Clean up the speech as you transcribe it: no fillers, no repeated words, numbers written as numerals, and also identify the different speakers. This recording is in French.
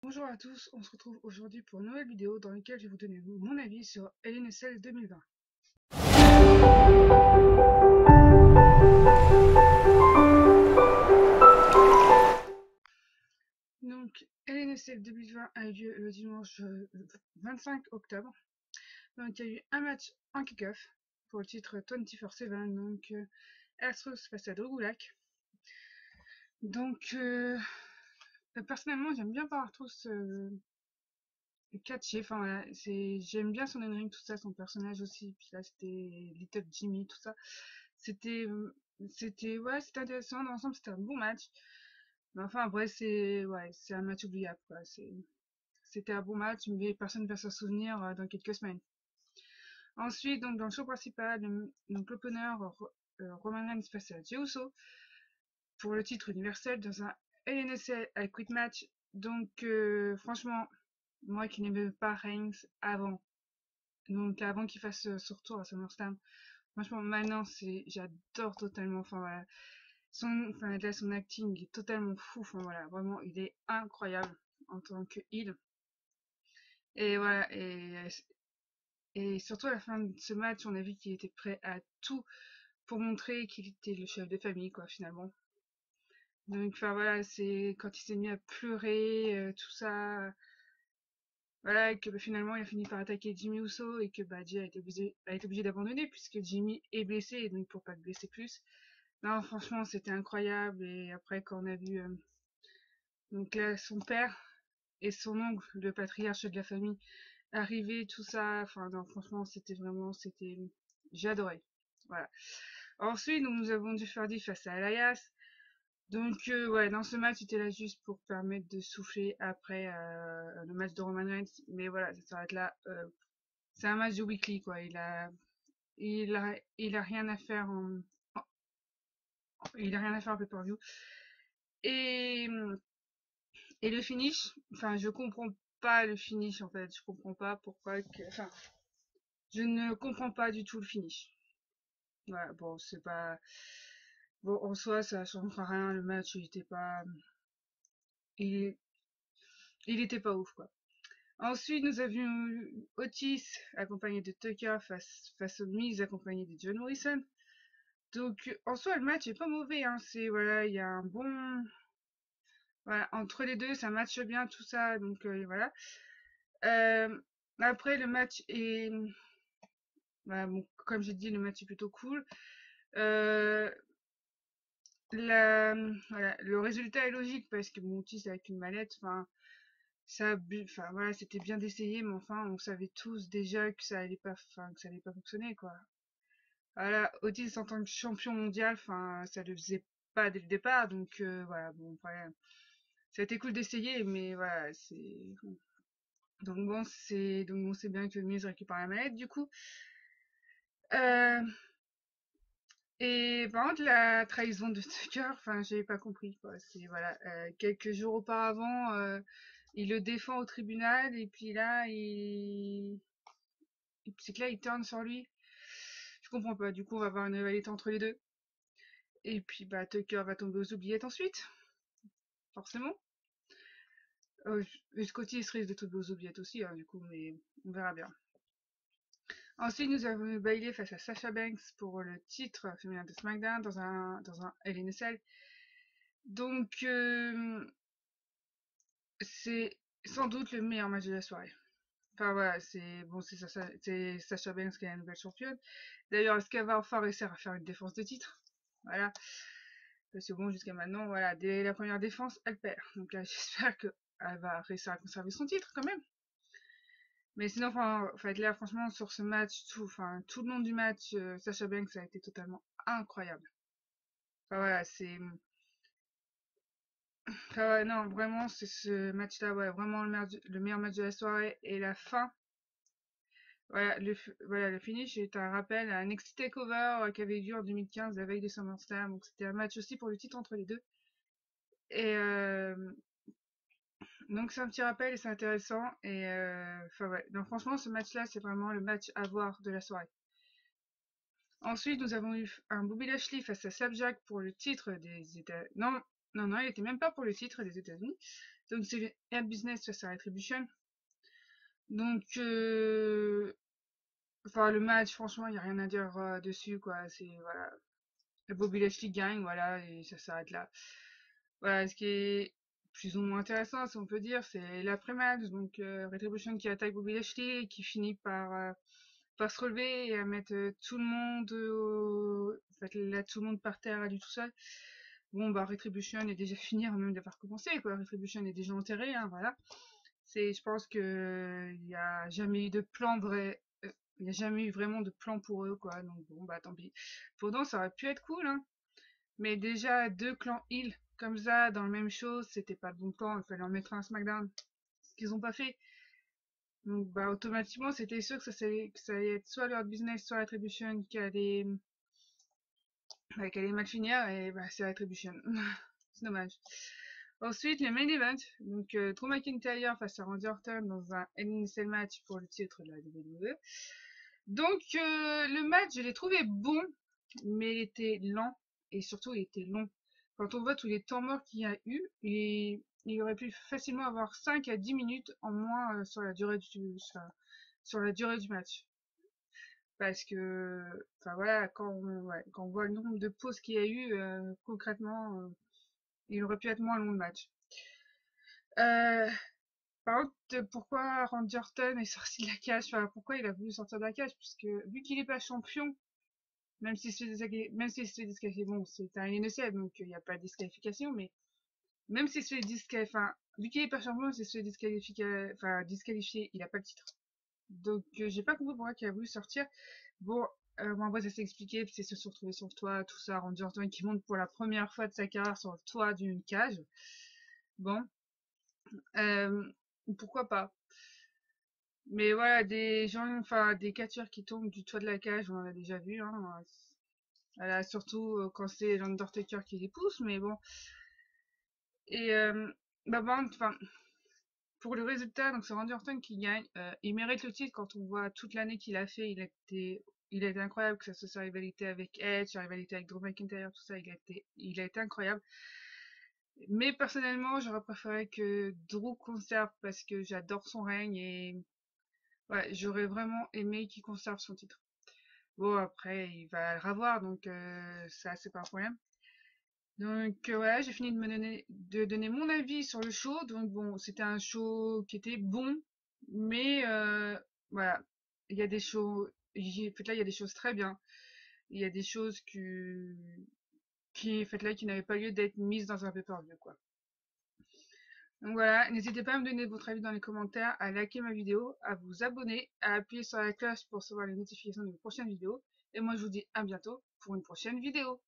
Speaker 1: Bonjour à tous, on se retrouve aujourd'hui pour une nouvelle vidéo dans laquelle je vais vous donner mon avis sur LNSL 2020. Donc LNSL 2020 a eu lieu le dimanche 25 octobre. Donc il y a eu un match en kick-off pour le titre 24/7, donc Astros face à Drogulak. Donc personnellement j'aime bien voir Astros catché, enfin voilà, j'aime bien son in-ring, tout ça, son personnage aussi, puis là c'était Little Jimmy, tout ça, c'était, ouais, c'était intéressant, dans l'ensemble c'était un bon match, mais enfin après c'est un match oubliable, quoi, c'était un bon match, mais personne ne va s'en souvenir dans quelques semaines. Ensuite, donc dans le show principal, donc l'opener Roman Reigns face à Jey Uso pour le titre universel dans un LNSL à Quit Match, donc franchement, moi qui n'aimais pas Reigns avant, donc avant qu'il fasse son retour à SummerSlam, franchement maintenant j'adore totalement, enfin voilà, son acting est totalement fou, enfin voilà, vraiment il est incroyable en tant que heel. Et voilà, et surtout à la fin de ce match, on a vu qu'il était prêt à tout pour montrer qu'il était le chef de famille, quoi, finalement. Donc enfin voilà, c'est quand il s'est mis à pleurer, tout ça, voilà, et que finalement il a fini par attaquer Jimmy Uso et que Jey a été obligé d'abandonner puisque Jimmy est blessé, et donc pour pas le blesser plus. Non, franchement, c'était incroyable. Et après, quand on a vu donc là, son père et son oncle, le patriarche de la famille, arriver, tout ça, enfin non, franchement, j'ai adoré. Voilà. Ensuite, nous avons dû faire diff face à Elias. Donc ouais, dans ce match, c'était là juste pour permettre de souffler après le match de Roman Reigns. Mais voilà, ça s'arrête là. C'est un match de weekly, quoi. Il a rien à faire il a rien à faire en pay-per-view. Et, et le finish, enfin, je comprends pas le finish, en fait. Je comprends pas enfin, je ne comprends pas du tout le finish. Voilà, bon, c'est pas, bon, en soi, ça changera rien. Le match, il, il était pas ouf, quoi. Ensuite, nous avions Otis accompagné de Tucker face aux Miz accompagné de John Morrison. Donc, en soi, le match est pas mauvais, hein. Voilà, il y a un bon, voilà, entre les deux, ça matche bien, tout ça. Donc, voilà. Euh, Après, le match est, voilà, bon, comme j'ai dit, le match est plutôt cool. Euh, voilà, le résultat est logique parce que mon Otis avec une mallette, enfin, enfin voilà, c'était bien d'essayer, mais enfin, on savait tous déjà que ça allait pas fonctionner, quoi. Voilà, Otis en tant que champion mondial, enfin, ça le faisait pas dès le départ, donc voilà, bon, voilà. Ça a été cool d'essayer, mais voilà, c'est bien que Miz récupère la mallette, du coup. Euh, Et par contre, la trahison de Tucker, enfin, j'ai pas compris, quoi. Voilà, quelques jours auparavant, il le défend au tribunal, et puis là, c'est que là, il tourne sur lui. Je comprends pas. Du coup, on va avoir une rivalité entre les deux. Et puis, Tucker va tomber aux oubliettes ensuite, forcément. Scotty se risque de tomber aux oubliettes aussi, hein, du coup, mais on verra bien. Ensuite, nous avons eu Bayley face à Sasha Banks pour le titre féminin de SmackDown dans un LNSL. Donc, c'est sans doute le meilleur match de la soirée. Enfin voilà, c'est Sasha Banks qui est la nouvelle championne. D'ailleurs, est-ce qu'elle va enfin réussir à faire une défense de titre? Voilà. Parce que bon, jusqu'à maintenant, voilà, dès la première défense, elle perd. Donc là, j'espère qu'elle va réussir à conserver son titre quand même. Mais sinon, enfin, en fait, là, franchement, sur ce match, tout le long du match, Sasha Banks a été totalement incroyable. Enfin voilà, enfin, ouais, non, vraiment, c'est ce match-là, ouais, vraiment le meilleur match de la soirée. Et la fin, voilà, le finish est un rappel à un NXT TakeOver qui avait eu lieu en 2015, la veille de SummerSlam. Donc c'était un match aussi pour le titre entre les deux. Et donc c'est un petit rappel et c'est intéressant. Et enfin ouais, donc franchement, ce match-là, c'est vraiment le match à voir de la soirée. Ensuite, nous avons eu un Bobby Lashley face à Slapjack pour le titre des États. Non, non, non, il était même pas pour le titre des États-Unis. Donc c'est Hurt Business face à Retribution. Donc enfin le match, franchement, il n'y a rien à dire dessus, quoi. C'est voilà, Bobby Lashley gagne, voilà, et ça s'arrête là. Voilà, ce qui est plus ou moins intéressant, si on peut dire, c'est l'après-match. Donc Retribution qui attaque Bobby Lashley et qui finit par se relever et à mettre tout le monde, en fait, là, tout le monde par terre à lui tout seul. Bon, bah, Retribution est déjà fini avant même d'avoir commencé, quoi. Retribution est déjà enterré, hein, voilà. Je pense que il n'y a jamais eu de plan vrai, il n'y a jamais eu vraiment de plan pour eux, quoi. Donc bon, bah, tant pis. Pourtant, ça aurait pu être cool, hein. Mais déjà, deux clans heal, comme ça, dans le même show, c'était pas le bon plan. Il fallait en mettre un SmackDown. Ce qu'ils ont pas fait. Donc, bah, automatiquement, c'était sûr que ça allait être soit leur business, soit Retribution qui allait mal finir, et bah, c'est Retribution. C'est dommage. Ensuite, le main event. Donc, Drew McIntyre face à Randy Orton dans un Hell in a Cell match pour le titre de la WWE. Donc, le match, je l'ai trouvé bon, mais il était lent, et surtout, il était long. Quand on voit tous les temps morts qu'il y a eu, il aurait pu facilement avoir 5 à 10 minutes en moins sur la durée du match. Parce que, enfin voilà, quand on voit le nombre de pauses qu'il y a eu, concrètement, il aurait pu être moins long le match. Euh, Par contre, pourquoi Randy Orton est sorti de la cage, enfin, pourquoi il a voulu sortir de la cage, puisque vu qu'il est pas champion, même s'il se fait disqualifier, bon, c'est un innocent, donc il n'y a pas de disqualification, mais même s'il se fait disqualifier, enfin, vu qu'il est pas champion, s'il se fait disqualifier, il a pas le titre. Donc, j'ai pas compris pourquoi il a voulu sortir. Bon, bon, après, ça s'est expliqué, puis c'est se retrouver sur le toit, tout ça, Randy Orton qui monte pour la première fois de sa carrière sur le toit d'une cage. Bon, euh, pourquoi pas. Mais voilà, des gens, enfin, des catcheurs qui tombent du toit de la cage, on en a déjà vu, hein. Voilà, surtout quand c'est l'Undertaker qui les pousse, mais bon. Et, bah, bon, enfin, pour le résultat, donc c'est Randy Orton qui gagne. Il mérite le titre quand on voit toute l'année qu'il a fait. Il a été incroyable, que ça soit sa rivalité avec Edge, sa rivalité avec Drew McIntyre, tout ça, il a été incroyable. Mais personnellement, j'aurais préféré que Drew conserve parce que j'adore son règne et ouais, j'aurais vraiment aimé qu'il conserve son titre. Bon, après, il va le revoir, donc ça, c'est pas un problème. Donc ouais, j'ai fini de donner mon avis sur le show. Donc bon, c'était un show qui était bon, mais voilà, il y a des shows, fait là il y a des choses très bien. Il y a des choses qui fait là qui n'avaient pas lieu d'être mises dans un pay-per-view quoi. Donc voilà, n'hésitez pas à me donner votre avis dans les commentaires, à liker ma vidéo, à vous abonner, à appuyer sur la cloche pour recevoir les notifications de mes prochaines vidéos. Et moi je vous dis à bientôt pour une prochaine vidéo.